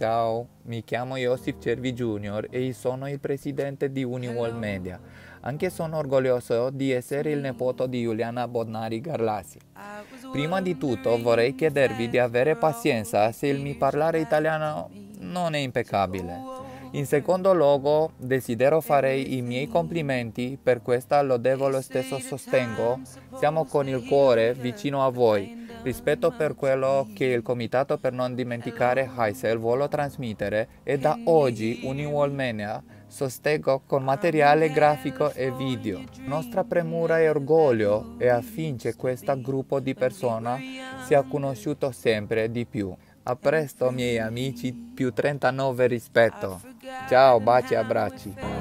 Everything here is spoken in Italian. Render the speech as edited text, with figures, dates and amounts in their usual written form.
Ciao, mi chiamo Josip Cervi Junior e sono il presidente di Uniworld Media. Anche sono orgoglioso di essere il nipote di Juliana Bodnari Garlasi. Prima di tutto vorrei chiedervi di avere pazienza se il mio parlare italiano non è impeccabile. In secondo luogo, desidero fare i miei complimenti per questa lodevole stesso sostegno. Siamo con il cuore vicino a voi. Rispetto per quello che il Comitato per non dimenticare Heysel vuole trasmettere e da oggi Uniworld Media sostengo con materiale grafico e video. Nostra premura e orgoglio è affinché questo gruppo di persone sia conosciuto sempre di più. A presto miei amici più 39 rispetto. Ciao, baci e abbracci.